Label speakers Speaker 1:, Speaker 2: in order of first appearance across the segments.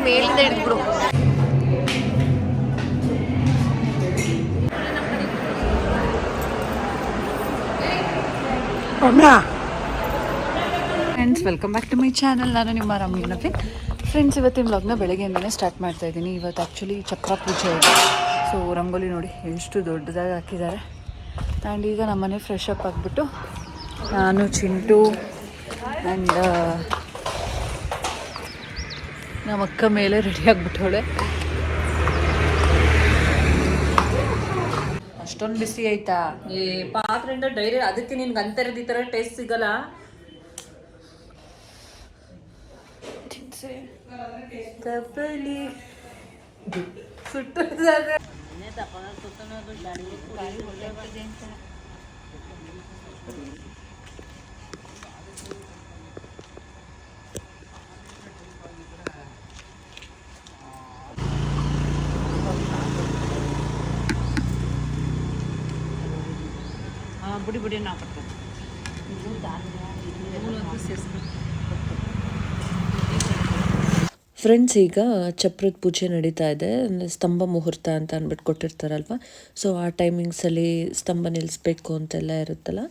Speaker 1: ಮೇಲಿಂದ ಹಿಡಿದ್ಬಿಡು. Friends, welcome back to my channel. ನಾನು ನಿಮ್ಮ ರಮ್ಯನಪಿ. ಫ್ರೆಂಡ್ಸ್, ಇವತ್ತಿನ ವ್ಲಾಗ್ನ ಬೆಳಗ್ಗೆಯಿಂದಲೇ ಸ್ಟಾರ್ಟ್ ಮಾಡ್ತಾ ಇದ್ದೀನಿ. ಇವತ್ತು ಆ್ಯಕ್ಚುಲಿ ಚಪ್ರ ಪೂಜೆ ಇದೆ. ಸೊ ರಂಗೋಲಿ ನೋಡಿ ಎಷ್ಟು ದೊಡ್ಡದಾಗಿ ಹಾಕಿದ್ದಾರೆ. ಆ್ಯಂಡ್ ಈಗ ನಮ್ಮನೆ ಫ್ರೆಶ್ ಅಪ್ ಆಗಿಬಿಟ್ಟು ನಾನು ಚಿಂಟು ಆ್ಯಂಡ್ ನಮ್ಮ ಅಕ್ಕ ಮೇಲೆ ರೆಡಿ ಆಗಿಬಿಟ್ಟವಳೆ. ಅಷ್ಟೊಂದು ಬಿಸಿ ಆಯ್ತಾ?
Speaker 2: ಈ ಪಾತ್ರೆಯಿಂದ ಡೈರಿ ಅದಕ್ಕೆ ನಿನ್ಗೆ ಅಂತರದಿ ಥರ ಟೇಸ್ಟ್ ಸಿಗಲ್ಲ.
Speaker 1: ಕಪಲಿ
Speaker 2: ಬುಡಿ ಬುಡಿ ನಾವು
Speaker 3: ಫ್ರೆಂಡ್ಸ್, ಈಗ ಚಪ್ರದ ಪೂಜೆ ನಡೀತಾ ಇದೆ. ಸ್ತಂಭ ಮುಹೂರ್ತ ಅಂತ ಅಂದ್ಬಿಟ್ಟು ಕೊಟ್ಟಿರ್ತಾರಲ್ವ. ಸೊ ಆ ಟೈಮಿಂಗ್ಸಲ್ಲಿ ಸ್ತಂಭ ನಿಲ್ಲಿಸ್ಬೇಕು ಅಂತೆಲ್ಲ ಇರುತ್ತಲ್ಲ.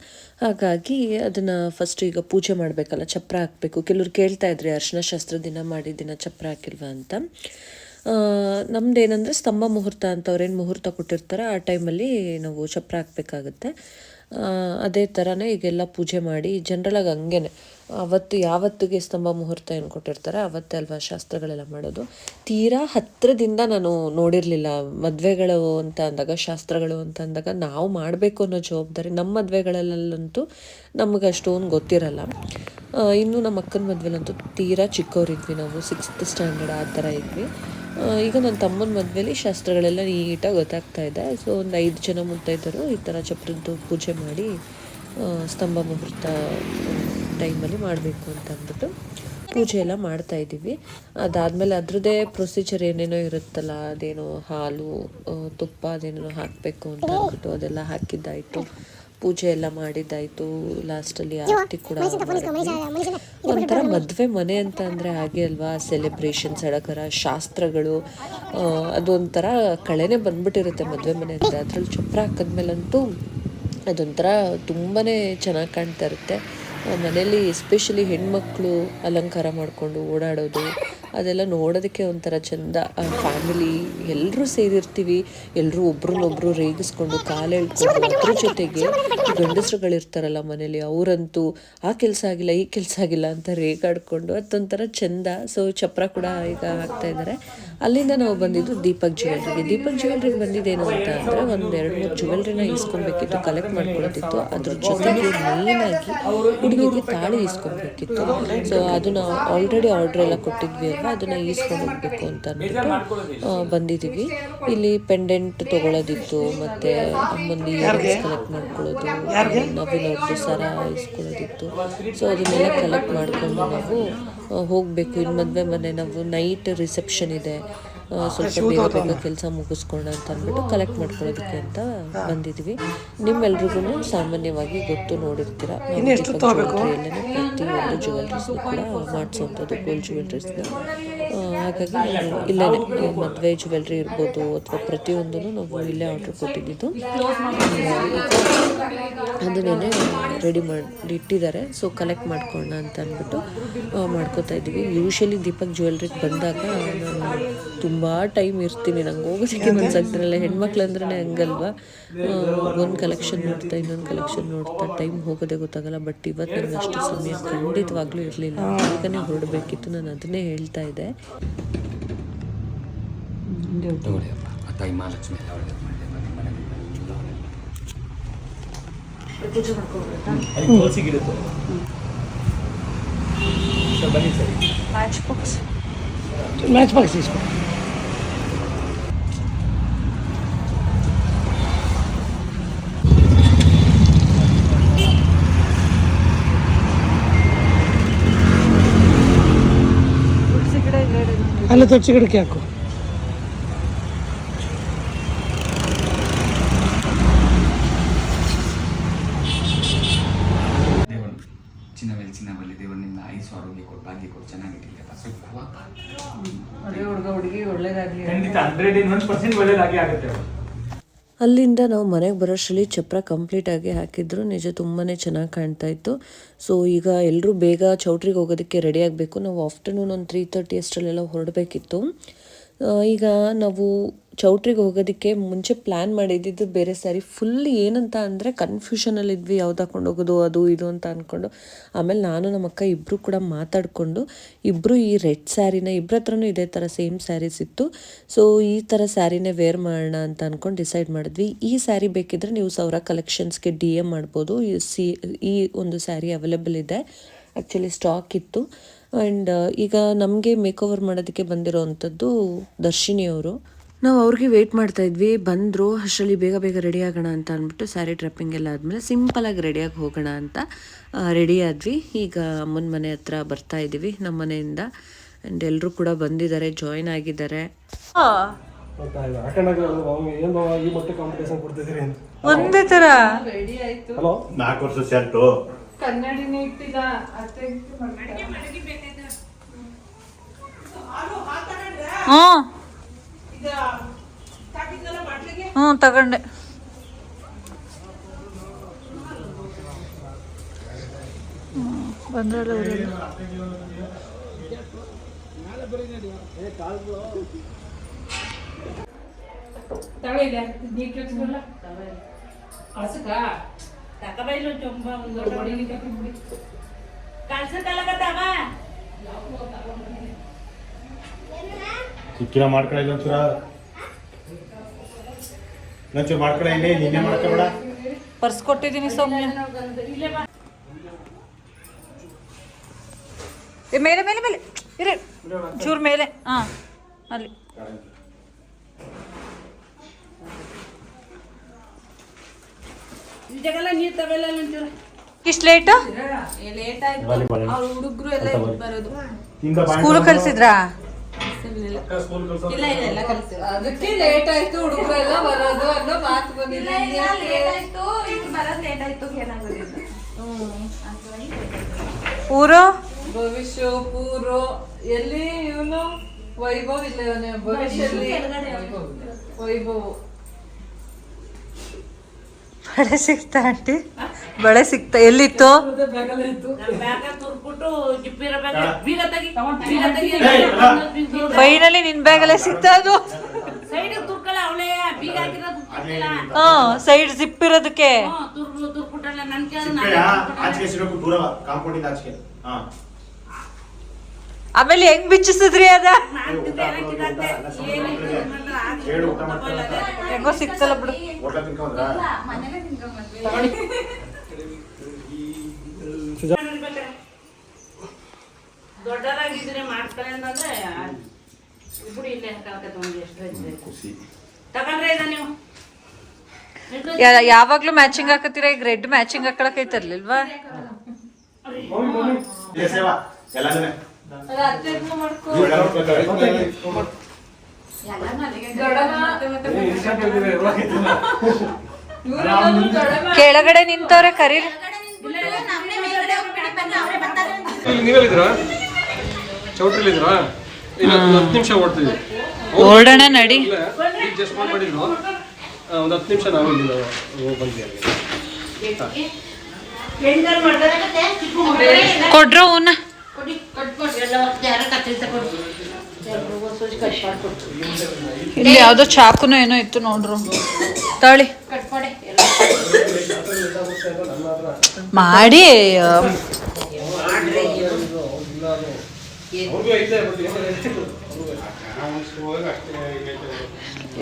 Speaker 3: ಹಾಗಾಗಿ ಅದನ್ನು ಫಸ್ಟ್ ಈಗ ಪೂಜೆ ಮಾಡಬೇಕಲ್ಲ, ಚಪ್ರ ಹಾಕಬೇಕು. ಕೆಲವ್ರು ಕೇಳ್ತಾ ಇದ್ರಿ, ಅರ್ಶಿನ ಶಾಸ್ತ್ರ ದಿನ ಮಾಡಿ ದಿನ ಚಪ್ರ ಹಾಕಿಲ್ವಾ ಅಂತ. ನಮ್ದು ಏನಂದರೆ ಸ್ತಂಭ ಮುಹೂರ್ತ ಅಂತ ಅವ್ರೇನು ಮುಹೂರ್ತ ಕೊಟ್ಟಿರ್ತಾರೆ ಆ ಟೈಮಲ್ಲಿ ನಾವು ಚಪ್ರ ಹಾಕಬೇಕಾಗುತ್ತೆ. ಅದೇ ಥರನೇ ಈಗೆಲ್ಲ ಪೂಜೆ ಮಾಡಿ ಜನರಲಾಗಿ ಹಂಗೇ ಅವತ್ತು ಯಾವತ್ತಿಗೆ ಸ್ತಂಭ ಮುಹೂರ್ತ ಏನು ಕೊಟ್ಟಿರ್ತಾರೆ ಅವತ್ತೇ ಅಲ್ವಾ ಶಾಸ್ತ್ರಗಳೆಲ್ಲ ಮಾಡೋದು. ತೀರಾ ಹತ್ತಿರದಿಂದ ನಾನು ನೋಡಿರಲಿಲ್ಲ. ಮದುವೆಗಳು ಅಂತ ಅಂದಾಗ, ಶಾಸ್ತ್ರಗಳು ಅಂತ ಅಂದಾಗ ನಾವು ಮಾಡಬೇಕು ಅನ್ನೋ ಜವಾಬ್ದಾರಿ ನಮ್ಮ ಮದುವೆಗಳಲ್ಲಂತೂ ನಮಗೆ ಅಷ್ಟೊಂದು ಗೊತ್ತಿರಲ್ಲ. ಇನ್ನು ನಮ್ಮ ಅಕ್ಕನ ಮದುವೆಲಂತೂ ತೀರಾ ಚಿಕ್ಕವರಿದ್ವಿ ನಾವು, 6th ಸ್ಟ್ಯಾಂಡರ್ಡ್ ಆ ಥರ ಇದ್ವಿ. ಈಗ ನನ್ನ ತಮ್ಮನ ಮದುವೆಲಿ ಶಾಸ್ತ್ರಗಳೆಲ್ಲ ನೀಟಾಗಿ ಗೊತ್ತಾಗ್ತಾ ಇದೆ. ಸೊ ಒಂದು 5 ಜನ ಮುತ್ತೈದರು ಈ ಥರ ಚಪ್ರದ್ದು ಪೂಜೆ ಮಾಡಿ ಸ್ತಂಭ ಮುಹೂರ್ತ ಟೈಮಲ್ಲಿ ಮಾಡಬೇಕು ಅಂತ ಅಂದ್ಬಿಟ್ಟು ಪೂಜೆ ಎಲ್ಲ ಮಾಡ್ತಾಯಿದ್ದೀವಿ. ಅದಾದಮೇಲೆ ಅದ್ರದ್ದೇ ಪ್ರೊಸೀಜರ್ ಏನೇನೋ ಇರುತ್ತಲ್ಲ, ಅದೇನೋ ಹಾಲು ತುಪ್ಪ ಅದೇನೇನೋ ಹಾಕಬೇಕು ಅಂತ ಅಂದ್ಬಿಟ್ಟು ಅದೆಲ್ಲ ಹಾಕಿದ್ದಾಯಿತು. ಪೂಜೆ ಎಲ್ಲ ಮಾಡಿದ್ದಾಯಿತು. ಲಾಸ್ಟಲ್ಲಿ ಆರತಿ ಕೂಡ ಒಂಥರ ಮದುವೆ ಮನೆ ಅಂತ ಅಂದರೆ ಹಾಗೆ ಅಲ್ವಾ, ಸೆಲೆಬ್ರೇಷನ್, ಸಡಗರ, ಶಾಸ್ತ್ರಗಳು, ಅದೊಂಥರ ಕಳೆನೇ ಬಂದ್ಬಿಟ್ಟಿರುತ್ತೆ ಮದುವೆ ಮನೆ ಅಂತ. ಅದ್ರಲ್ಲಿ ಚಪ್ರ ಹಾಕಿದ್ಮೇಲಂತೂ ಅದೊಂಥರ ತುಂಬಾ ಚೆನ್ನಾಗಿ ಕಾಣ್ತಾ ಇರುತ್ತೆ. ಮನೇಲಿ ಎಸ್ಪೆಷಲಿ ಹೆಣ್ಮಕ್ಳು ಅಲಂಕಾರ ಮಾಡಿಕೊಂಡು ಓಡಾಡೋದು ಅದೆಲ್ಲ ನೋಡೋದಕ್ಕೆ ಒಂಥರ ಚೆಂದ. ಫ್ಯಾಮಿಲಿ ಎಲ್ಲರೂ ಸೇರಿರ್ತೀವಿ, ಎಲ್ಲರೂ ಒಬ್ರನ್ನೊಬ್ರು ರೇಗಿಸ್ಕೊಂಡು ಕಾಲೆಳ್ಕೊಂಡು, ಅದ್ರ ಜೊತೆಗೆ ಗಂಡಸರುಗಳಿರ್ತಾರಲ್ಲ ಮನೇಲಿ, ಅವರಂತೂ ಆ ಕೆಲಸ ಆಗಿಲ್ಲ ಈ ಕೆಲಸ ಆಗಿಲ್ಲ ಅಂತ ರೇಗಾಡ್ಕೊಂಡು ಅದೊಂಥರ ಚೆಂದ. ಸೊ ಚಪ್ರ ಕೂಡ ಈಗ ಹಾಕ್ತಾ ಇದ್ದಾರೆ. ಅಲ್ಲಿಂದ ನಾವು ಬಂದಿದ್ದು ದೀಪಕ್ ಜ್ಯುವೆಲ್ರಿಗೆ ಬಂದಿದ್ದೇನು ಅಂತ ಅಂದರೆ ಒಂದು 2-3 ಜ್ಯುವೆಲ್ರಿನ ಇಸ್ಕೊಬೇಕಿತ್ತು, ಕಲೆಕ್ಟ್ ಮಾಡ್ಕೊಳ್ಳೋದಿತ್ತು. ಅದ್ರ ಜೊತೆಗೆ ಮೇಯ್ನಾಗಿ ಹುಡುಗಿಗೆ ತಾಳಿ ಇಸ್ಕೊಬೇಕಿತ್ತು. ಸೊ ಅದನ್ನ ಆಲ್ರೆಡಿ ಆರ್ಡ್ರ್ ಎಲ್ಲ ಕೊಟ್ಟಿದ್ವಿ ಅಲ್ವಾ, ಅದನ್ನು ಈಸ್ಕೊಂಡು ಹೋಗ್ಬೇಕು ಅಂತ ಅಂದ್ಬಿಟ್ಟು ಬಂದಿದ್ದೀವಿ. ಇಲ್ಲಿ ಪೆಂಡೆಂಟ್ ತೊಗೊಳೋದಿತ್ತು, ಮತ್ತು ಅಮ್ಮಂದು ಇಯರಿಂಗ್ಸ್ ಕಲೆಕ್ಟ್ ಮಾಡ್ಕೊಳ್ಳೋದು, ನವಿಲೋದು ಸರ ಇಸ್ಕೊಳ್ಳೋದಿತ್ತು. ಸೊ ಅದನ್ನೆಲ್ಲ ಕಲೆಕ್ಟ್ ಮಾಡಿಕೊಂಡು ನಾವು ಹೋಗಬೇಕು. ಇನ್ನು ಮದುವೆ ಮನೆ ನಾವು ನೈಟ್ ರಿಸೆಪ್ಷನ್ ಇದೆ, ಸ್ವಲ್ಪ ಬೇಗ ಕೆಲಸ ಮುಗಿಸ್ಕೊಂಡ ಅಂತ ಅಂದ್ಬಿಟ್ಟು ಕಲೆಕ್ಟ್ ಮಾಡ್ಕೊಳ್ಳೋದಕ್ಕೆ ಅಂತ ಬಂದಿದ್ವಿ. ನಿಮ್ಮೆಲ್ರಿಗೂ ಸಾಮಾನ್ಯವಾಗಿ ಗೊತ್ತು, ನೋಡಿರ್ತೀರ ಜ್ಯುವೆಲ್ರಿಯಲ್ಲೇ ಪ್ರತಿಯೊಂದು ಜ್ಯುವೆಲ್ರೀಸ್ನು ಕೂಡ ಮಾಡಿಸೋವಂಥದ್ದು, ಗೋಲ್ಡ್ ಜ್ಯುವೆಲ್ರೀಸ್ನ. ಹಾಗಾಗಿ ನಾವು ಇಲ್ಲೇ ಮದುವೆ ಜ್ಯುವೆಲ್ರಿ ಇರ್ಬೋದು ಅಥವಾ ಪ್ರತಿಯೊಂದೂ ನಾವು ಇಲ್ಲೇ ಆರ್ಡ್ರ್ ಕೊಟ್ಟಿದ್ದು. ಅದನ್ನೇ ರೆಡಿ ಮಾಡಿ ಇಟ್ಟಿದ್ದಾರೆ. ಸೊ ಕಲೆಕ್ಟ್ ಮಾಡ್ಕೊಳ್ಳೋಣ ಅಂತ ಅಂದ್ಬಿಟ್ಟು ಮಾಡ್ಕೋತಾ ಇದ್ದೀವಿ. ಯೂಶಲಿ ದೀಪಕ್ ಜ್ಯುವೆಲ್ರಿಗೆ ಬಂದಾಗ ನಾನು ತುಂಬ ಟೈಮ್ ಇರ್ತೀನಿ, ನಂಗೆ ಹೋಗೋದಕ್ಕೆ ಮನ್ಸಾಗ್ತಿರಲ್ಲ. ಹೆಣ್ಮಕ್ಳು ಅಂದ್ರೆ ಹಂಗಲ್ವಾ, ಒಂದು ಕಲೆಕ್ಷನ್ ನೋಡ್ತಾ ಇನ್ನೊಂದು ಕಲೆಕ್ಷನ್ ನೋಡ್ತಾ ಟೈಮ್ ಹೋಗೋದೇ ಗೊತ್ತಾಗಲ್ಲ. ಬಟ್ ಇವತ್ತು ನನಗೆ ಅಷ್ಟು ಸಮಯ ಖಂಡಿತವಾಗ್ಲೂ ಇರಲಿಲ್ಲ, ಬೇಗನೆ ಹೊರಡಬೇಕಿತ್ತು. ನಾನು ಅದನ್ನೇ ಹೇಳ್ತಾ ಇದ್ದೆ.
Speaker 1: ಪೂಜೆ ಮಾಡ್ಕೊಳ್ಬೇಕಾ?
Speaker 4: ಮ್ಯಾಚ್ ಬಾಕ್ಸ್ తీసుకో. ಅಲ್ಲ ತುಳಸಿ ಗಿಡಕ್ಕೆ ಹಾಕು. ಸಾರಿಗೆ ಕೊಟ್ಟು ಬಾಗಿ ಕೊಟ್ಟು ಚೆನ್ನಾಗಿಟ್ಟಿಲ್ಲ ಸುಖವಾಗಿ
Speaker 1: ಅದೇ ಹುಡುಗ ಹುಡುಗಿ ಒಳ್ಳೇದಾಗಲಿ.
Speaker 5: ಖಂಡಿತ 101% ಒಳ್ಳೇದಾಗಿ ಆಗುತ್ತೆ.
Speaker 3: ಅಲ್ಲಿಂದ ನಾವು ಮನೆಗೆ ಬರೋಷ್ಟರಲ್ಲಿ ಚಪ್ರ ಕಂಪ್ಲೀಟಾಗಿ ಹಾಕಿದ್ರು. ನಿಜ ತುಂಬಾ ಚೆನ್ನಾಗಿ ಕಾಣ್ತಾ ಇತ್ತು. ಸೊ ಈಗ ಎಲ್ಲರೂ ಬೇಗ ಚೌಟ್ರಿಗೆ ಹೋಗೋದಕ್ಕೆ ರೆಡಿ ಆಗಬೇಕು. ನಾವು ಆಫ್ಟರ್ನೂನ್ ಒಂದು 3:30 ಅಷ್ಟರಲ್ಲೆಲ್ಲ ಹೊರಡಬೇಕಿತ್ತು. ಈಗ ನಾವು ಚೌಟ್ರಿಗೆ ಹೋಗೋದಕ್ಕೆ ಮುಂಚೆ ಪ್ಲ್ಯಾನ್ ಮಾಡಿದ್ದು ಬೇರೆ ಸ್ಯಾರಿ. ಫುಲ್ ಏನಂತ ಅಂದರೆ ಕನ್ಫ್ಯೂಷನಲ್ಲಿದ್ವಿ, ಯಾವ್ದು ಹಾಕೊಂಡು ಹೋಗೋದು ಅದು ಇದು ಅಂತ ಅಂದ್ಕೊಂಡು. ಆಮೇಲೆ ನಾನು ನಮ್ಮ ಅಕ್ಕ ಇಬ್ಬರು ಕೂಡ ಮಾತಾಡಿಕೊಂಡು ಇಬ್ಬರು ಈ ರೆಡ್ ಸ್ಯಾರಿನ, ಇಬ್ಬರ ಹತ್ರನೂ ಇದೇ ಥರ ಸೇಮ್ ಸ್ಯಾರೀಸ್ ಇತ್ತು. ಸೊ ಈ ಥರ ಸ್ಯಾರಿನೇ ವೇರ್ ಮಾಡೋಣ ಅಂತ ಅಂದ್ಕೊಂಡು ಡಿಸೈಡ್ ಮಾಡಿದ್ವಿ. ಈ ಸ್ಯಾರಿ ಬೇಕಿದ್ರೆ ನೀವು ಸೌರ ಕಲೆಕ್ಷನ್ಸ್ಗೆ DM ಮಾಡ್ಬೋದು. ಈ ಒಂದು ಸ್ಯಾರಿ ಅವೈಲೇಬಲ್ ಇದೆ, ಆ್ಯಕ್ಚುಲಿ ಸ್ಟಾಕ್ ಇತ್ತು. ಆ್ಯಂಡ್ ಈಗ ನಮಗೆ ಮೇಕ್ ಓವರ್ ಮಾಡೋದಕ್ಕೆ ಬಂದಿರೋವಂಥದ್ದು ದರ್ಶಿನಿ ಅವರು. ನಾವು ಅವ್ರಿಗೆ ವೆಯ್ಟ್ ಮಾಡ್ತಾ ಇದ್ವಿ. ಬಂದರು, ಅಷ್ಟರಲ್ಲಿ ಬೇಗ ಬೇಗ ರೆಡಿ ಆಗೋಣ ಅಂತ ಅಂದ್ಬಿಟ್ಟು ಸ್ಯಾರಿ ಡ್ರಪ್ಪಿಂಗ್ ಎಲ್ಲ ಆದಮೇಲೆ ಸಿಂಪಲಾಗಿ ರೆಡಿಯಾಗಿ ಹೋಗೋಣ ಅಂತ ರೆಡಿ ಆದ್ವಿ. ಈಗ ಅಮ್ಮನ ಮನೆ ಹತ್ರ ಬರ್ತಾ ಇದ್ದೀವಿ ನಮ್ಮ ಮನೆಯಿಂದ. ಆ್ಯಂಡ್ ಎಲ್ಲರೂ ಕೂಡ ಬಂದಿದ್ದಾರೆ, ಜಾಯ್ನ್ ಆಗಿದ್ದಾರೆ.
Speaker 1: ಒಂದೇ ಥರ
Speaker 6: ರೆಡಿ ಆಯ್ತು. 4 ವರ್ಷ ಶರ್ಟು
Speaker 1: ಕನ್ನಡಿನೇ ಇಟ್ಟಿಲ್ಲ. ಹ್ಞೂ ತಗೊಂಡೆ. ಬಂದ್ರಲ್ಲ ಊರಲ್ಲಿ.
Speaker 6: ಸಿಕ್ಕಿರ ಮಾಡ್ಕೊಳ್ಳಿ ಒಂಚೂರ ಮಾಡ್ಕೊಳ್ಳ. ಇಲ್ಲಿ ನಿನ್ನೆ ಮಾಡ್ಕೊಬೇಡ.
Speaker 1: ಪರ್ಸ್ ಕೊಟ್ಟಿದ್ದೀನಿ ಸೌಮ್ಯ. ಮೇಲೆ ಮೇಲೆ ಮೇಲೆ ಇರಿ, ಚೂರು ಮೇಲೆ. ಹಾಂ ಅಲ್ಲಿ ಇಷ್ಟು ಲೇಟು?
Speaker 2: ಹುಡುಗರು ಎಲ್ಲ ಬರೋದು.
Speaker 1: ಸ್ಕೂಲ್ ಕಳ್ಸಿದ್ರಾ?
Speaker 2: ಅದಕ್ಕೆ ಲೇಟ್ ಆಯ್ತು, ಹುಡುಗರು ಎಲ್ಲ ಬರೋದು ಅನ್ನೋ ಮಾತು ಬಂದಿಲ್ಲ.
Speaker 1: ಊರು
Speaker 2: ಭವಿಷ್ಯ ಪೂರು ಎಲ್ಲಿ ಇವನು ವೈಭವ್ ಇಲ್ಲ, ಇವನೇ ಭವಿಷ್ಯಲ್ಲಿ ವೈಭವ್.
Speaker 1: ಬಳೆ ಸಿಕ್ತಾ ಆಂಟಿ? ಬಳೆ ಸಿಕ್ತಾ? ಎಲ್ಲಿತ್ತು? ಫೈನಲಿ ನಿನ್ ಬ್ಯಾಗಲ್ಲೇ ಸಿಕ್ತಾ ಅದು? ಸೈಡ್ ಜಿಪ್ ಇರೋದಕ್ಕೆ. ಆಮೇಲೆ ಹೆಂಗ್ ಬಿಚ್ಚಿಸಿದ್ರಿ ಅದ? ಹೆಂಗೋ ಸಿಕ್ತಲ್ಲ ಬಿಡು.
Speaker 2: ದೊಡ್ಡರಾಗಿದ್ರೆ ಮಾಡ್ತಾರೆ ಅಂತಂದ್ರೆ ಬಿಡಿ, ಇಲ್ಲೇ ತಗೊಂಡ್ರೆ ಇದ ನೀವು
Speaker 1: ಯಾವಾಗ್ಲೂ ಮ್ಯಾಚಿಂಗ್ ಹಾಕತ್ತೀರಾ? ಈಗ ರೆಡ್ ಮ್ಯಾಚಿಂಗ್ ಹಾಕೊಳಕ್ ಐತರ್ಲಿಲ್ವಾ? ಕೆಳಗಡೆ ನಿಂತವ್ರೆ, ಕರೀರಿ.
Speaker 5: ನೀವೆಲ್ಲಿದ್ರ? ಚೌಟ್ರಿಲಿದ್ರ? ಇಲ್ಲ, 10 ನಿಮಿಷ ಓಡ್ತೀವಿ.
Speaker 1: ಓಡೋಣ ನಡಿ.
Speaker 5: ಜಸ್ಟ್ ಫೋನ್ ಮಾಡಿದ್ರು, ಒಂದು 10 ನಿಮಿಷ ನಾವು ಇಲ್ಲಿ ಬಂದ್ವಿ ಅಲ್ಲಿಗೆ.
Speaker 1: ಕೊಡ್ರ ಹೂನ ಇಲ್ಲಿ ಯಾವ್ದೋ ಚಾಕುನೋ ಏನೋ ಇತ್ತು ನೋಡ್ರು, ತಾಳಿ ಮಾಡಿ.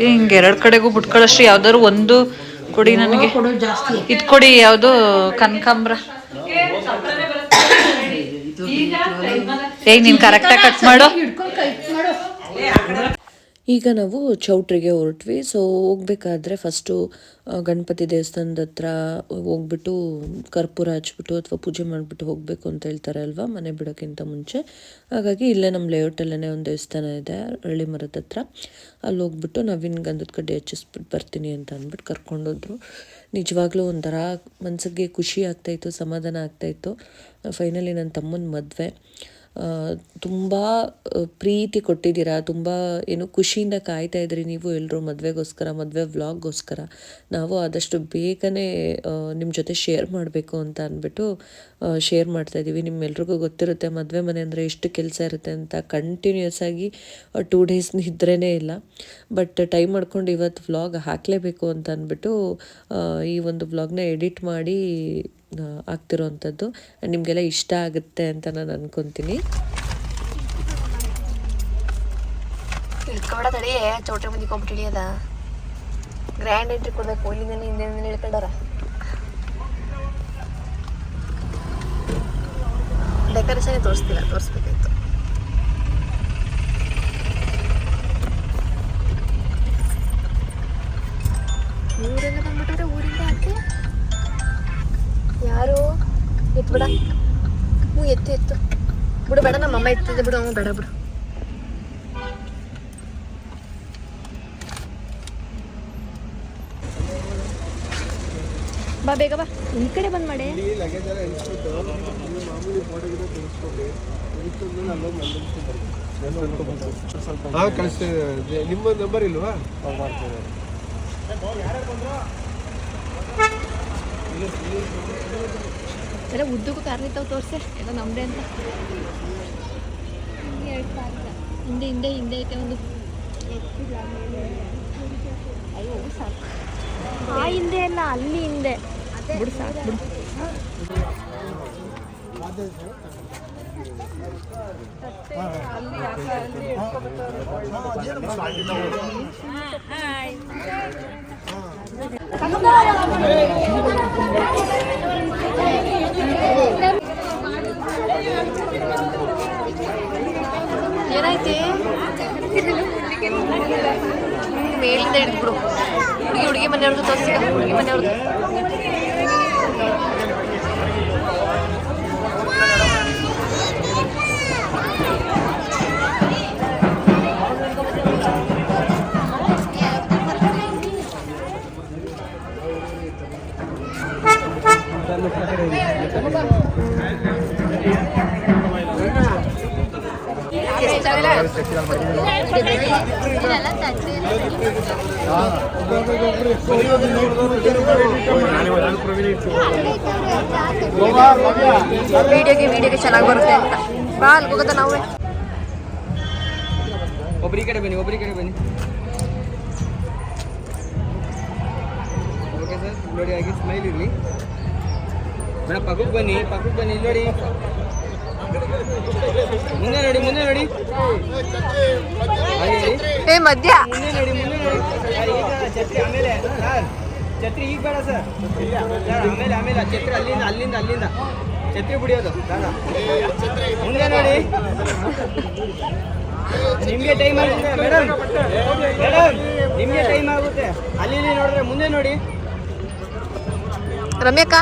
Speaker 1: ಹಿಂಗ್ 2 ಕಡೆಗೂ ಬಿಟ್ಕೊಳ್ಳೋಷ್ಟು ಯಾವ್ದಾದ್ರು ಒಂದು ಕೊಡಿ ನನಗೆ. ಇದ್ ಕೊಡಿ, ಯಾವ್ದು ಕನಕಾಂಬ್ರ. ನೀನ್ ಕರೆಕ್ಟಾಗಿ ಕಟ್ ಮಾಡು.
Speaker 3: ಈಗ ನಾವು ಚೌಟ್ರಿಗೆ ಹೊರಟ್ವಿ. ಸೊ ಹೋಗ್ಬೇಕಾದ್ರೆ ಫಸ್ಟು ಗಣಪತಿ ದೇವಸ್ಥಾನದ ಹತ್ರ ಹೋಗ್ಬಿಟ್ಟು ಕರ್ಪೂರ ಹಚ್ಬಿಟ್ಟು ಅಥವಾ ಪೂಜೆ ಮಾಡಿಬಿಟ್ಟು ಹೋಗಬೇಕು ಅಂತ ಹೇಳ್ತಾರೆ ಅಲ್ವಾ, ಮನೆ ಬಿಡೋಕ್ಕಿಂತ ಮುಂಚೆ. ಹಾಗಾಗಿ ಇಲ್ಲೇ ನಮ್ಮ ಲೇಔಟಲ್ಲೇ ಒಂದು ದೇವಸ್ಥಾನ ಇದೆ ಹಳ್ಳಿ ಮರದ ಹತ್ರ. ಅಲ್ಲಿ ಹೋಗ್ಬಿಟ್ಟು ನವೀನ್ ಗಂಧದ ಕಡ್ಡಿ ಹಚ್ಚಿಸ್ಬಿಟ್ಟು ಬರ್ತೀನಿ ಅಂತ ಅಂದ್ಬಿಟ್ಟು ಕರ್ಕೊಂಡೋದ್ರು. ನಿಜವಾಗ್ಲೂ ಒಂಥರ ಮನಸ್ಸಿಗೆ ಖುಷಿ ಆಗ್ತಾಯಿತ್ತು, ಸಮಾಧಾನ ಆಗ್ತಾಯಿತ್ತು. ಫೈನಲಿ ನನ್ನ ತಮ್ಮನ ಮದುವೆ ತುಂಬ ಪ್ರೀತಿ ಕೊಟ್ಟಿದ್ದೀರಾ, ತುಂಬ ಏನು ಖುಷಿಯಿಂದ ಕಾಯ್ತಾ ಇದ್ರಿ ನೀವು ಎಲ್ಲರೂ ಮದುವೆಗೋಸ್ಕರ, ಮದುವೆ ವ್ಲಾಗ್ಗೋಸ್ಕರ. ನಾವು ಆದಷ್ಟು ಬೇಗನೆ ನಿಮ್ಮ ಜೊತೆ ಶೇರ್ ಮಾಡಬೇಕು ಅಂತ ಅಂದ್ಬಿಟ್ಟು ಶೇರ್ ಮಾಡ್ತಾಯಿದ್ದೀವಿ. ನಿಮ್ಮೆಲ್ರಿಗೂ ಗೊತ್ತಿರುತ್ತೆ ಮದುವೆ ಮನೆ ಅಂದರೆ ಎಷ್ಟು ಕೆಲಸ ಇರುತ್ತೆ ಅಂತ. ಕಂಟಿನ್ಯೂಸ್ ಆಗಿ 2 ಡೇಸ್ ನಿದ್ರೇ ಇಲ್ಲ. ಬಟ್ ಟೈಮ್ ಮಾಡ್ಕೊಂಡು ಇವತ್ತು ವ್ಲಾಗ್ ಹಾಕಲೇಬೇಕು ಅಂತ ಅಂದ್ಬಿಟ್ಟು ಈ ಒಂದು ವ್ಲಾಗ್ನ ಎಡಿಟ್ ಮಾಡಿ ಆಗ್ತಿರೋವಂಥದ್ದು. ನಿಮಗೆಲ್ಲ ಇಷ್ಟ ಆಗುತ್ತೆ ಅಂತ ನಾನು ಅನ್ಕೊತೀನಿ.
Speaker 7: ಇಳ್ಕೊಬೇಡ ತಡಿ, ಚೌಟ್ರಿ ಮಂದಿ ಕೊಂಬಿಟ್ಟು ಹಿಡಿಯದ ಗ್ರ್ಯಾಂಡ್ ಎಂಟ್ರಿ ಕೊಡ್ಬೇಕು. ಇಲ್ಲಿಂದ ಹಿಂದೆ ಇಳ್ಕೊಂಡಾರ. ಡೆಕೋರೇಷನ್ ತೋರಿಸ್ತಿಲ್ಲ, ತೋರಿಸ್ಬೇಕಾಯ್ತು. ಊರೆಲ್ಲ ಬಂದ್ಬಿಟ್ಟಾರೆ ಊರಿಂದ. ಆಕೆ ಯಾರು ಎತ್ತು ಬಿಡ, ಎತ್ತು ಬಿಡು. ಬೇಡ, ನಮ್ಮಮ್ಮ ಎತ್ತಿದೆ ಬಿಡು. ಬೇಡ ಬಿಡು. ಬಾ ಬೇಗ ಬಾ, ಈ ಕಡೆ ಬಂದ್ ಮಾಡಿ.
Speaker 5: ಕಳಿಸ್ತೇವೆ. ನಿಮ್ಮ ನಂಬರ್ ಇಲ್ವಾ?
Speaker 7: ಎಲ್ಲ ಉದ್ದಕ್ಕೂ ಕಾರ್ ನಿಂತಾವ್ ತೋರಿಸಿ, ಎಲ್ಲ ನಮ್ಮದೇ ಅಂತ. ಹಿಂದೆ ಐತೆ ಒಂದು. ಅಯ್ಯೋ ಸಾಕು, ಆ ಹಿಂದೆ ಎಲ್ಲ ಅಲ್ಲಿ ಹಿಂದೆ ಬಿಡು, ಸಾಕು ಬಿಡು. ಏನಾಯ್ತಿ? ಮೇಲಿಂದ ಹಿಡಿದ್ಬಿಡು. ಹುಡುಗಿ ಮನೆಯವ್ರದ್ದು ತೋರಿಸಿ, ಹುಡುಗಿ ಮನೆಯವ್ರದ್ದು. ವಿಡಿಯೋಗೆ ಚೆನ್ನಾಗಿ ಬರುತ್ತೆ ಅಂತ. ಬಾ ಅಲ್ಲಿ ಹೋಗೋದ ನಾವು.
Speaker 8: ಒಬ್ರಿ ಕಡೆ ಬನ್ನಿ. ಓಕೆ ಸರ್, ನೋಡಿ ಆಗಿ ಸ್ಮೈಲ್ ಇರಲಿ ಮೇಡಮ್. ಪಕ್ಕಕ್ಕೆ ಬನ್ನಿ, ಇಲ್ಲಿ ನೋಡಿ. ಮುಂದೆ ನೋಡಿ.
Speaker 7: ಮಧ್ಯ
Speaker 8: ಮುಂದೆ ನೋಡಿ. ಛತ್ರಿ ಆಮೇಲೆ ಸರ್, ಛತ್ರಿ ಈಗ ಬೇಡ ಸರ್. ಆಮೇಲೆ ಛತ್ರಿ ಅಲ್ಲಿಂದ ಛತ್ರಿ ಬಿಡಿಯೋದು. ಮುಂದೆ ನೋಡಿ. ನಿಮ್ಗೆ ಟೈಮ್ ಆಗುತ್ತೆ ಮೇಡಮ್, ನಿಮ್ಗೆ ಟೈಮ್ ಆಗುತ್ತೆ. ಅಲ್ಲಿ ನೋಡಿದ್ರೆ ಮುಂದೆ ನೋಡಿ.
Speaker 7: ರಮ್ಯಕ್ಕ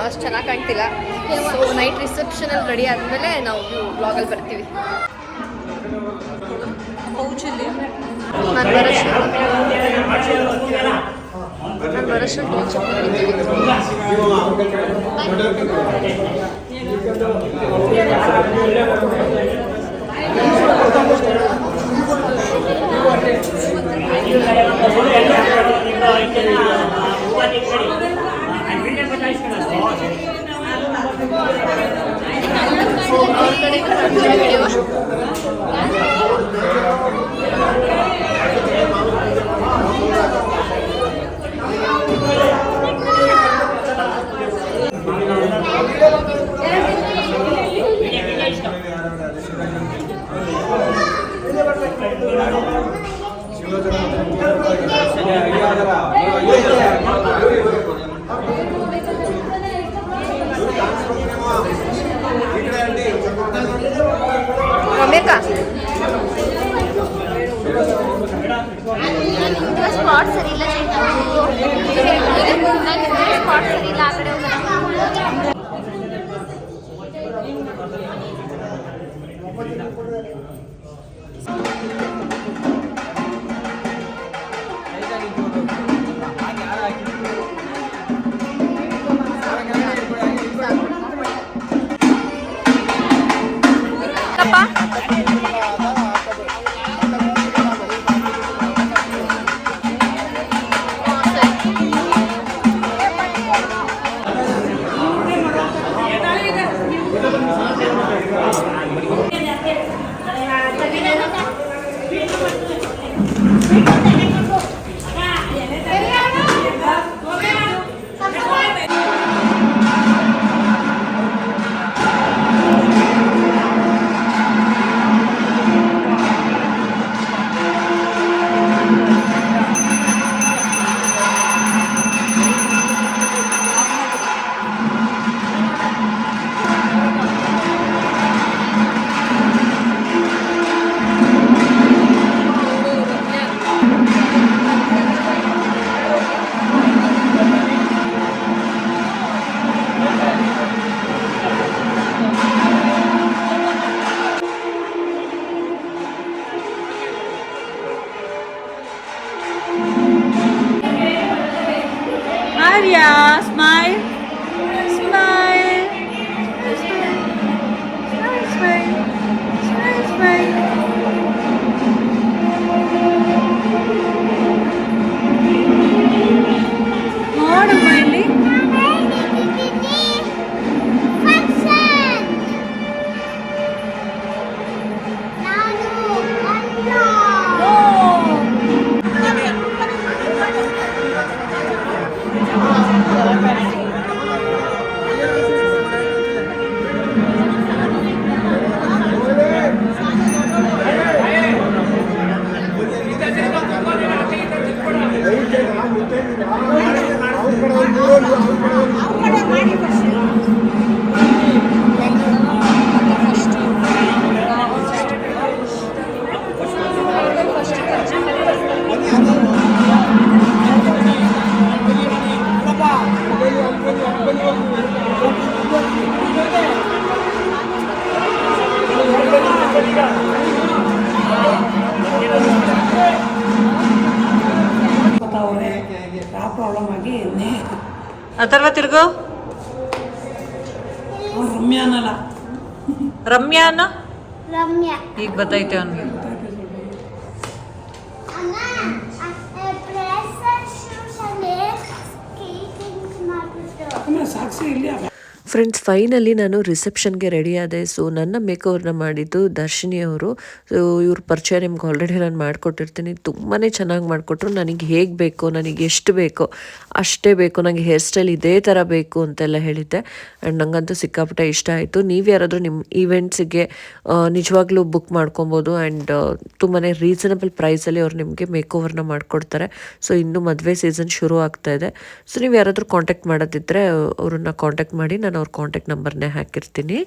Speaker 7: ಅಷ್ಟು ಚೆನ್ನಾಗಿ ಕಾಣ್ತಿಲ್ಲ. ಸೊ ನೈಟ್ ರಿಸೆಪ್ಷನಲ್ಲಿ ರೆಡಿ ಆದಮೇಲೆ ನಾವು ಬ್ಲಾಗಲ್ಲಿ ಬರ್ತೀವಿ. ನಾನು ಬರೋಷ್ಟು ನಾನು ಬರೋಷ್ಟರಲ್ಲಿ ಚಪ್ರ ಸ್ಪಾಟ್ ಸರಿ ಇಲ್ಲ ಸ್ಪಾಟ್ ಸರಿ ಇಲ್ಲ ಆ ಕಡೆ ಹೋಗೋಣ.
Speaker 1: Arya, smile. Smile. Smile, smile. Smile, smile. ನೋಡಮ್ಮ ಇಲ್ಲಿ. ಅಥರ್ವ ತಿರ್ಗು. ರಮ್ಯಾ ಅನ್ನ ಈಗ ಗೊತ್ತೈತೆ ಅವನಿಗೆ.
Speaker 3: ಫ್ರೆಂಡ್ಸ್, ಫೈನಲಿ ನಾನು ರಿಸೆಪ್ಷನ್ಗೆ ರೆಡಿ ಆದೆ. ಸೊ ನನ್ನ ಮೇಕವ್ರನ್ನ ಮಾಡಿದ್ದು ದರ್ಶಿನಿ ಅವರು. ಸೊ ಇವ್ರ ಪರಿಚಯ ನಿಮ್ಗೆ ಆಲ್ರೆಡಿ ನಾನು ಮಾಡಿಕೊಟ್ಟಿರ್ತೀನಿ. ತುಂಬಾ ಚೆನ್ನಾಗಿ ಮಾಡಿಕೊಟ್ರು. ನನಗೆ ಹೇಗೆ ಬೇಕೋ, ನನಗೆ ಎಷ್ಟು ಬೇಕೋ ಅಷ್ಟೇ ಬೇಕು, ನನಗೆ ಹೇರ್ ಸ್ಟೈಲ್ ಇದೇ ಥರ ಬೇಕು ಅಂತೆಲ್ಲ ಹೇಳಿದ್ದೆ. ಆ್ಯಂಡ್ ನನಗಂತೂ ಸಿಕ್ಕಾಪಟ್ಟೆ ಇಷ್ಟ ಆಯಿತು. ನೀವು ಯಾರಾದರೂ ನಿಮ್ಮ ಈವೆಂಟ್ಸಿಗೆ ನಿಜವಾಗ್ಲೂ ಬುಕ್ ಮಾಡ್ಕೊಬೋದು. ಆ್ಯಂಡ್ ತುಂಬಾ ರೀಸನಬಲ್ ಪ್ರೈಸಲ್ಲಿ ಅವ್ರು ನಿಮಗೆ ಮೇಕೋವರ್ನ ಮಾಡಿಕೊಡ್ತಾರೆ. ಸೊ ಇನ್ನೂ ಮದುವೆ ಸೀಸನ್ ಶುರು ಆಗ್ತಾ ಇದೆ. ಸೊ ನೀವು ಯಾರಾದರೂ ಕಾಂಟ್ಯಾಕ್ಟ್ ಮಾಡೋದಿದ್ದರೆ ಅವ್ರನ್ನ ಕಾಂಟ್ಯಾಕ್ಟ್ ಮಾಡಿ. ನಾನು ಅವ್ರ ಕಾಂಟ್ಯಾಕ್ಟ್ ನಂಬರ್ನೇ ಹಾಕಿರ್ತೀನಿ.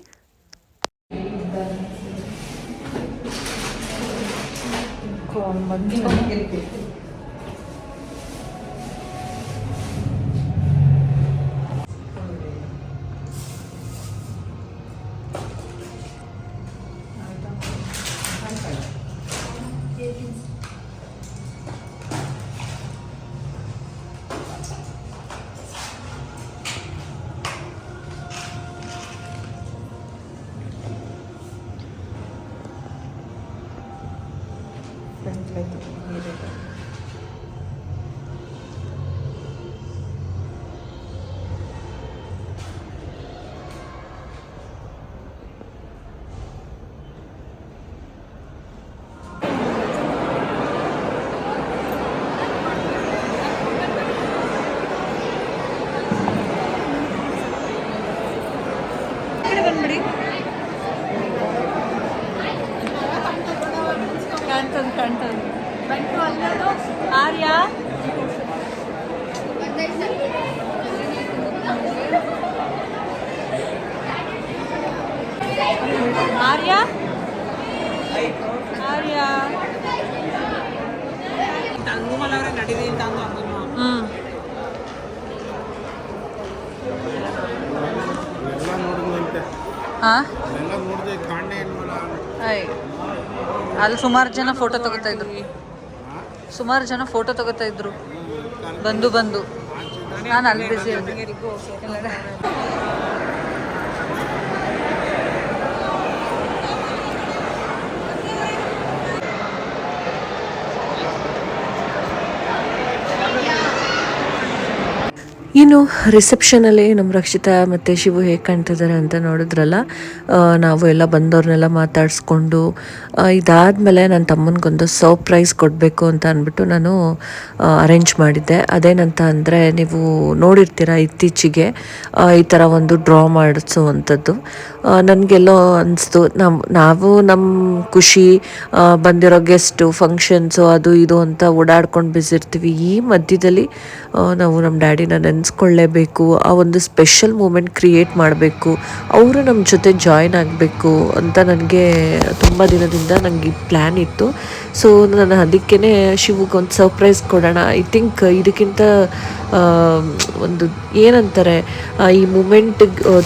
Speaker 1: ಬಂದ್ಬಿಡಿ. ಕಾಣ್ತದೆ ಆರ್ಯ ಆರ್ಯ ಆರ್ಯ ಅಲ್ಲಿ ಸುಮಾರು ಜನ ಫೋಟೋ ತಗೋತಾ ಇದ್ರು ಬಂದು ನಾನು ಅಲ್ಲಿ ಬಿಸಿ
Speaker 3: ಇನ್ನು ರಿಸೆಪ್ಷನಲ್ಲಿ ನಮ್ಮ ರಕ್ಷಿತಾ ಮತ್ತು ಶಿವು ಹೇಗೆ ಕಾಣ್ತಿದ್ದಾರೆ ಅಂತ ನೋಡಿದ್ರಲ್ಲ. ನಾವು ಎಲ್ಲ ಬಂದವ್ರನ್ನೆಲ್ಲ ಮಾತಾಡಿಸ್ಕೊಂಡು ಇದಾದಮೇಲೆ ನನ್ನ ತಮ್ಮನಿಗೊಂದು ಸರ್ಪ್ರೈಸ್ ಕೊಡಬೇಕು ಅಂತ ಅಂದ್ಬಿಟ್ಟು ನಾನು ಅರೇಂಜ್ ಮಾಡಿದ್ದೆ. ಅದೇನಂತ ಅಂದರೆ, ನೀವು ನೋಡಿರ್ತೀರ ಇತ್ತೀಚೆಗೆ ಈ ಥರ ಒಂದು ಡ್ರಾ ಮಾಡಿಸೋವಂಥದ್ದು. ನನಗೆಲ್ಲೋ ಅನಿಸ್ತು, ನಾವು ನಮ್ಮ ಖುಷಿ, ಬಂದಿರೋ ಗೆಸ್ಟು, ಫಂಕ್ಷನ್ಸು, ಅದು ಇದು ಅಂತ ಓಡಾಡ್ಕೊಂಡು ಬಿಸಿರ್ತೀವಿ. ಈ ಮಧ್ಯದಲ್ಲಿ ನಾವು ನಮ್ಮ ಡ್ಯಾಡಿನ ನೆನೆಸ್ಕೊಳ್ಳೇಬೇಕು. ಆ ಒಂದು ಸ್ಪೆಷಲ್ ಮೂಮೆಂಟ್ ಕ್ರಿಯೇಟ್ ಮಾಡಬೇಕು, ಅವರು ನಮ್ಮ ಜೊತೆ ಜಾಯ್ನ್ ಆಗಬೇಕು ಅಂತ ನನಗೆ ತುಂಬ ದಿನದಿಂದ ನನಗೆ ಪ್ಲ್ಯಾನ್ ಇತ್ತು. ಸೊ ನಾನು ಅದಕ್ಕೇ ಶಿವಗೊಂದು ಸರ್ಪ್ರೈಸ್ ಕೊಡೋಣ. ಐ ಥಿಂಕ್ ಇದಕ್ಕಿಂತ ಒಂದು ಏನಂತಾರೆ, ಈ ಮೂಮೆಂಟ್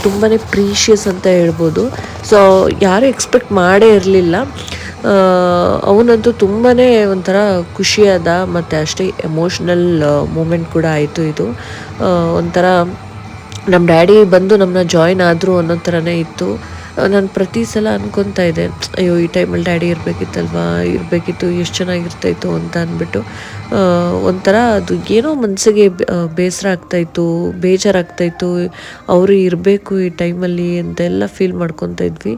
Speaker 3: ತುಂಬಾ ಪ್ರೀಷಿಯಸ್ ಅಂತ ಹೇಳ್ಬೋದು. ಸೊ ಯಾರೂ ಎಕ್ಸ್ಪೆಕ್ಟ್ ಮಾಡೇ ಇರಲಿಲ್ಲ. ಅವನಂತೂ ತುಂಬಾ ಒಂಥರ ಖುಷಿಯಾದ, ಮತ್ತು ಅಷ್ಟೇ ಎಮೋಷ್ನಲ್ ಮೂಮೆಂಟ್ ಕೂಡ ಆಯಿತು. ಇದು ಒಂಥರ ನಮ್ಮ ಡ್ಯಾಡಿ ಬಂದು ನಮ್ಮನ್ನ ಜಾಯ್ನ್ ಆದರು ಅನ್ನೋ ಥರನೇ ಇತ್ತು. ನಾನು ಪ್ರತಿ ಸಲ ಅನ್ಕೊತಾ ಇದ್ದೆ, ಅಯ್ಯೋ ಈ ಟೈಮಲ್ಲಿ ಡ್ಯಾಡಿ ಇರಬೇಕಿತ್ತು, ಎಷ್ಟು ಚೆನ್ನಾಗಿರ್ತಾಯಿತ್ತು ಅಂತ ಅಂದ್ಬಿಟ್ಟು. ಒಂಥರ ಅದು ಏನೋ ಮನಸ್ಸಿಗೆ ಬೇಸರ ಆಗ್ತಾಯಿತ್ತು, ಬೇಜಾರಾಗ್ತಾಯಿತ್ತು. ಅವರು ಇರಬೇಕು ಈ ಟೈಮಲ್ಲಿ ಅಂತೆಲ್ಲ ಫೀಲ್ ಮಾಡ್ಕೊತಾ ಇದ್ವಿ.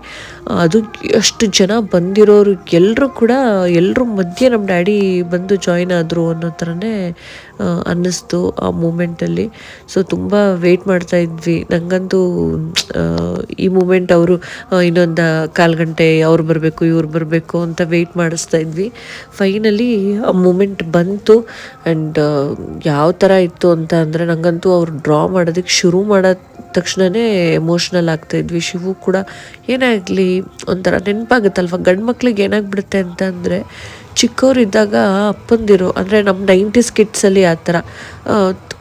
Speaker 3: ಅದು ಅಷ್ಟು ಜನ ಬಂದಿರೋರು ಎಲ್ಲರೂ ಮಧ್ಯೆ ನಮ್ಮ ಡ್ಯಾಡಿ ಬಂದು ಜಾಯ್ನ್ ಆದರು ಅನ್ನೋ ಥರನೇ ಅನ್ನಿಸ್ತು ಆ ಮೂಮೆಂಟಲ್ಲಿ. ಸೊ ತುಂಬ ವೆಯ್ಟ್ ಮಾಡ್ತಾ ಇದ್ವಿ. ನನಗಂತೂ ಈ ಮೂಮೆಂಟ್ ಅವರು ಇನ್ನೊಂದು 1/4 ಗಂಟೆ ಅವ್ರು ಬರಬೇಕು ಇವ್ರು ಬರಬೇಕು ಅಂತ ವೆಯ್ಟ್ ಮಾಡಿಸ್ತಾ ಇದ್ವಿ. ಫೈನಲಿ ಆ ಮೂಮೆಂಟ್ ಬಂತು. ಆ್ಯಂಡ್ ಯಾವ ಥರ ಇತ್ತು ಅಂತ ಅಂದರೆ, ನನಗಂತೂ ಅವ್ರು ಡ್ರಾ ಮಾಡೋದಕ್ಕೆ ಶುರು ಮಾಡೋ ತಕ್ಷಣವೇ ಎಮೋಷ್ನಲ್ ಆಗ್ತಾಯಿದ್ವಿ. ಶಿವು ಕೂಡ ಏನೇ ಆಗಲಿ ಒಂಥರ ನೆನಪಾಗುತ್ತಲ್ವ, ಗಂಡು ಮಕ್ಳಿಗೆ ಏನಾಗ್ಬಿಡುತ್ತೆ ಅಂತ ಅಂದರೆ, ಚಿಕ್ಕವರಿದ್ದಾಗ ಅಪ್ಪಂದಿರು ಅಂದರೆ ನಮ್ಮ 90s ಕಿಡ್ಸಲ್ಲಿ ಆ ಥರ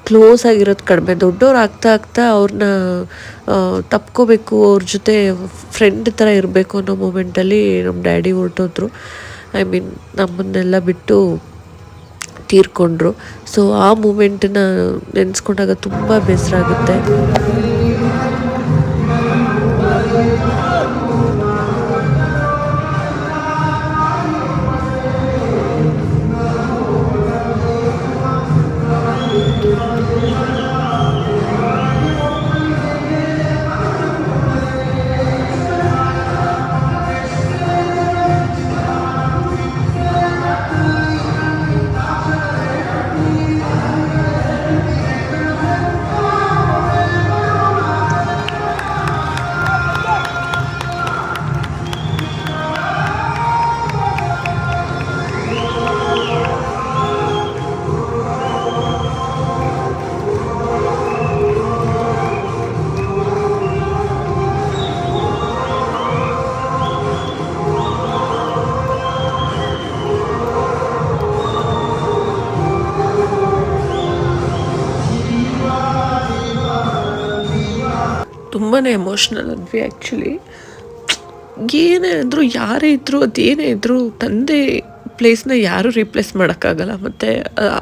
Speaker 3: ಕ್ಲೋಸ್ ಆಗಿರೋದು ಕಡಿಮೆ. ದೊಡ್ಡವ್ರು ಆಗ್ತಾ ಅವ್ರನ್ನ ತಪ್ಕೋಬೇಕು, ಅವ್ರ ಜೊತೆ ಫ್ರೆಂಡ್ ಥರ ಇರಬೇಕು ಅನ್ನೋ ಮೂಮೆಂಟಲ್ಲಿ ನಮ್ಮ ಡ್ಯಾಡಿ ಹೊರಟೋದ್ರು. ಐ ಮೀನ್ ನಮ್ಮನ್ನೆಲ್ಲ ಬಿಟ್ಟು ತೀರ್ಕೊಂಡ್ರು. ಸೊ ಆ ಮೂಮೆಂಟನ್ನ ನೆನೆಸ್ಕೊಂಡಾಗ ತುಂಬ ಬೇಸರ ಆಗುತ್ತೆ. ತುಂಬಾ ಎಮೋಷ್ನಲ್ ಆದ್ವಿ ಆ್ಯಕ್ಚುಲಿ. ಏನೇ ಅಂದರೂ, ಯಾರೇ ಇದ್ದರೂ, ಅದೇನೇ ಇದ್ದರೂ ತಂದೆ ಪ್ಲೇಸ್ನ ಯಾರೂ ರೀಪ್ಲೇಸ್ ಮಾಡೋಕ್ಕಾಗಲ್ಲ. ಮತ್ತು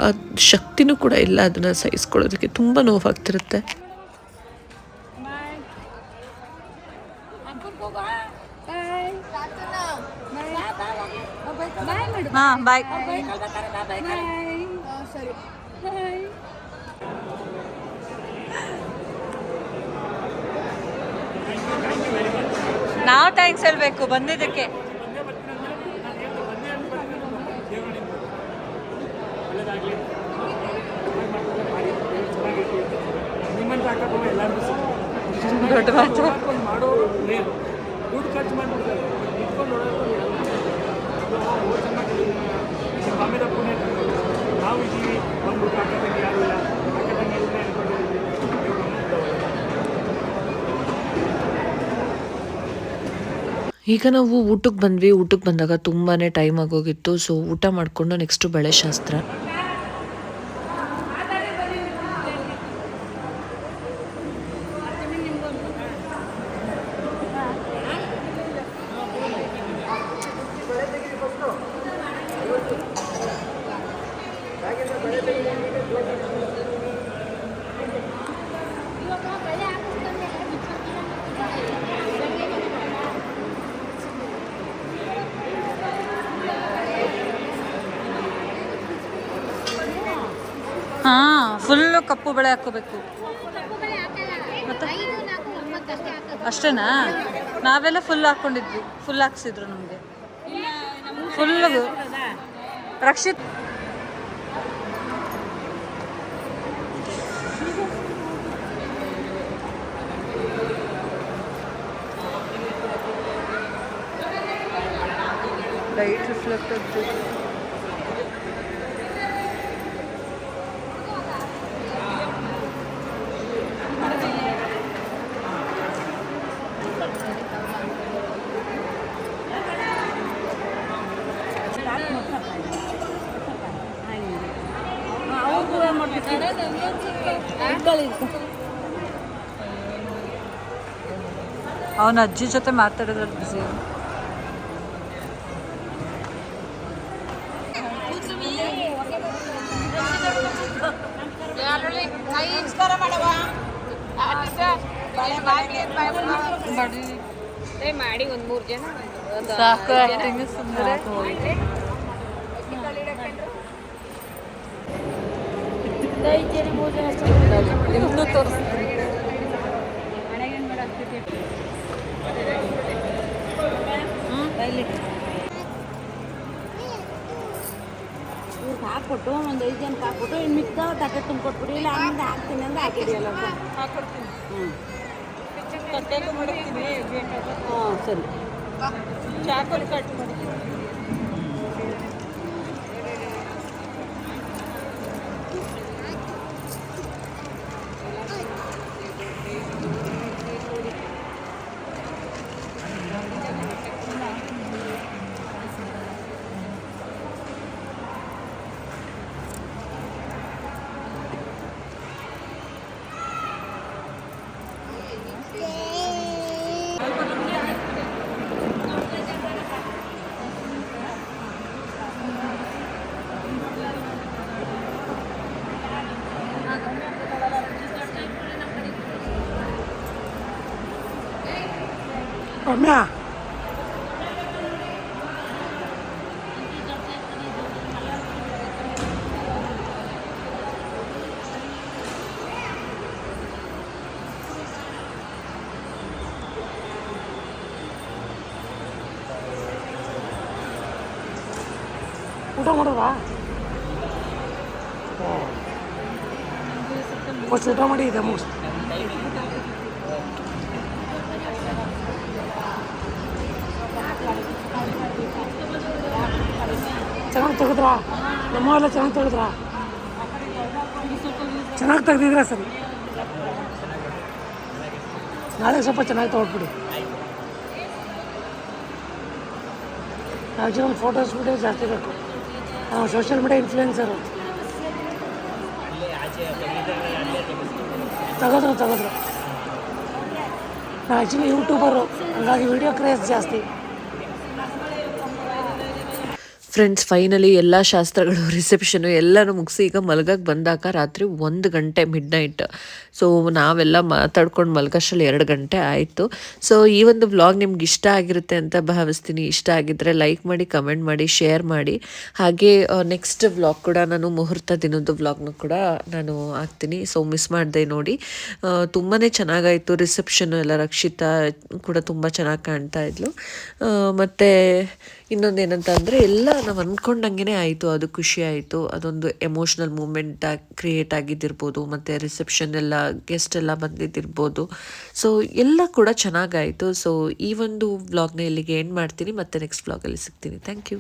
Speaker 3: ಆ ಶಕ್ತಿನೂ ಕೂಡ ಇಲ್ಲ ಅದನ್ನು ಸಹಿಸ್ಕೊಳ್ಳೋದಕ್ಕೆ. ತುಂಬ ನೋವಾಗ್ತಿರುತ್ತೆ.
Speaker 1: ಹಾಂ ಬಾಯ್.
Speaker 7: ಸರಿ.
Speaker 1: ನಾವು ಥ್ಯಾಂಕ್ಸ್ ಹೇಳಬೇಕು ಬಂದಿದ್ದಕ್ಕೆ. ದೊಡ್ಡ ಮಾತು.
Speaker 5: ಮಾಡೋರು ಮೇಲು ದುಡ್ಡು ಖರ್ಚು ಮಾಡ್ಬಿಡ್ತಾರೆ ಇಟ್ಕೊಂಡು ಸ್ವಾಮಿದ ಪುಣ್ಯ ನಾವು ಇದ್ದೀವಿ ಬಂದ್ಬಿಟ್ಟು ಅಕ್ಕ ತಂಗಿ ಯಾರು ಇಲ್ಲ ಅಕ್ಕ ತಂಗಿ ಇಲ್ಲ
Speaker 3: ಈಗ ನಾವು ಊಟಕ್ಕೆ ಬಂದ್ವಿ. ಊಟಕ್ಕೆ ಬಂದಾಗ ತುಂಬಾ ಟೈಮ್ ಆಗೋಗಿತ್ತು. ಸೊ ಊಟ ಮಾಡಿಕೊಂಡು ನೆಕ್ಸ್ಟು ಬಳೆ ಶಾಸ್ತ್ರ.
Speaker 1: ಹಾಂ ಫುಲ್ಲು ಕಪ್ಪು ಬಳೆ ಹಾಕ್ಕೋಬೇಕು. ಮತ್ತೆ ಅಷ್ಟೇನಾ? ನಾವೆಲ್ಲ ಫುಲ್ ಹಾಕ್ಕೊಂಡಿದ್ವಿ. ಫುಲ್ ಹಾಕ್ಸಿದ್ರು ನಮಗೆ. ಫುಲ್ಲು ರಕ್ಷಿತ್ ಲೈಟ್ ರಿಫ್ಲೆಕ್ಟ್ ಆಗ್ತದೆ. ಅವನ ಅಜ್ಜಿ ಜೊತೆ ಮಾತಾಡೋದ್ರಲ್ಲಿ ಬಿಸಿ.
Speaker 7: ಮಾಡಿ ಒಂದು 3 ಜನ
Speaker 1: ಸಾಕು ಆಕ್ಟಿಂಗ್ ಸುಂದರ. ನಿಮ್ದು ತೋರಿಸ್ತೀನಿ.
Speaker 9: ಇವ್ರಿಗೆ ಹಾಕ್ಕೊಟ್ಟು ಒಂದು 5 ಜನಕ್ಕೆ ಹಾಕ್ಬಿಟ್ಟು ಇನ್ನು ಮಿಕ್ಕ ತಟ್ಟೆ ತುಂಬಿಕೊಟ್ಬಿಟ್ಟು ಇಲ್ಲ ಹಂಗೆ ಹಾಕ್ತೀನಿ ಅಂದ್ರೆ ಹಾಕಿದೆಯಲ್ಲ ಹಾಕ್ಕೊಡ್ತೀನಿ. ತಟ್ಟೆಗೂ ಮಾಡ್ತೀನಿ ಬೇಕಾದ್ರೆ. ಹಾಂ ಸರಿ ಚಾಕಲ್ಲಿ ಕಟ್ ಮಾಡಿ.
Speaker 8: ರಮ್ಯಾ ಊಟ ಮಾಡೋದಾ? ಫಸ್ಟ್ ಊಟ ಮಾಡಿ ಇದೆ ಮುಗಿಸ್. ಚೆನ್ನಾಗಿ ತೆಗೆದ್ರಾ? ನಮ್ಮ ಎಲ್ಲ ಚೆನ್ನಾಗಿ ತೆಗೆದ್ರಾ? ಚೆನ್ನಾಗಿ ತೆಗ್ದಿದ್ರೆ ಸರಿ. ನಾಳೆ ಸ್ವಲ್ಪ ಚೆನ್ನಾಗಿ ತೊಗೊಟ್ಬಿಡಿ. ಆ್ಯಕ್ಚುಲಿ ಫೋಟೋಸ್ ವೀಡಿಯೋಸ್ ಜಾಸ್ತಿ ಬೇಕು. ಸೋಷಿಯಲ್ ಮೀಡಿಯಾ ಇನ್ಫ್ಲೂಯೆನ್ಸರು ತೆಗೆದ್ರು ನಾನು ಆ್ಯಕ್ಚುಲಿ ಯೂಟ್ಯೂಬರು, ಹಂಗಾಗಿ ವಿಡಿಯೋ ಕ್ರೇಜ್ ಜಾಸ್ತಿ.
Speaker 3: ಫ್ರೆಂಡ್ಸ್ ಫೈನಲಿ ಎಲ್ಲ ಶಾಸ್ತ್ರಗಳು ರಿಸೆಪ್ಷನು ಎಲ್ಲನೂ ಮುಗಿಸಿ ಈಗ ಮಲ್ಗಕ್ಕೆ ಬಂದಾಗ ರಾತ್ರಿ 1 ಗಂಟೆ ಮಿಡ್ನೈಟ್. ಸೊ ನಾವೆಲ್ಲ ಮಾತಾಡ್ಕೊಂಡು ಮಲ್ಗೋಷ್ಟರಲ್ಲಿ 2 ಗಂಟೆ ಆಯಿತು. ಸೊ ಈ ಒಂದು ವ್ಲಾಗ್ ನಿಮ್ಗೆ ಇಷ್ಟ ಆಗಿರುತ್ತೆ ಅಂತ ಭಾವಿಸ್ತೀನಿ. ಇಷ್ಟ ಆಗಿದ್ದರೆ ಲೈಕ್ ಮಾಡಿ, ಕಮೆಂಟ್ ಮಾಡಿ, ಶೇರ್ ಮಾಡಿ. ಹಾಗೆ ನೆಕ್ಸ್ಟ್ ವ್ಲಾಗ್ ಕೂಡ ನಾನು ಮುಹೂರ್ತ ದಿನದ ವ್ಲಾಗ್ನು ಕೂಡ ನಾನು ಹಾಕ್ತೀನಿ. ಸೊ ಮಿಸ್ ಮಾಡಿದೆ ನೋಡಿ. ತುಂಬಾ ಚೆನ್ನಾಗಾಯಿತು ರಿಸೆಪ್ಷನ್ನು ಎಲ್ಲ. ರಕ್ಷಿತಾ ಕೂಡ ತುಂಬ ಚೆನ್ನಾಗಿ ಕಾಣ್ತಾ ಇದ್ಲು. ಮತ್ತು ಇನ್ನೊಂದೇನಂತ ಅಂದರೆ ಎಲ್ಲ ನಾವು ಅಂದ್ಕೊಂಡಂಗೆ ಆಯಿತು. ಅದು ಖುಷಿ ಆಯಿತು. ಅದೊಂದು ಎಮೋಷ್ನಲ್ ಮೂಮೆಂಟ್ ಕ್ರಿಯೇಟ್ ಆಗಿದ್ದಿರ್ಬೋದು. ಮತ್ತು ರಿಸೆಪ್ಷನ್ ಎಲ್ಲ ಗೆಸ್ಟ್ ಎಲ್ಲ ಬಂದಿದ್ದಿರ್ಬೋದು. ಸೊ ಎಲ್ಲ ಕೂಡ ಚೆನ್ನಾಗಾಯಿತು. ಸೊ ಈ ಒಂದು ವ್ಲಾಗ್ನ ಇಲ್ಲಿಗೆ ಎಂಡ್ ಮಾಡ್ತೀನಿ. ಮತ್ತೆ ನೆಕ್ಸ್ಟ್ ವ್ಲಾಗಲ್ಲಿ ಸಿಗ್ತೀನಿ. Thank you.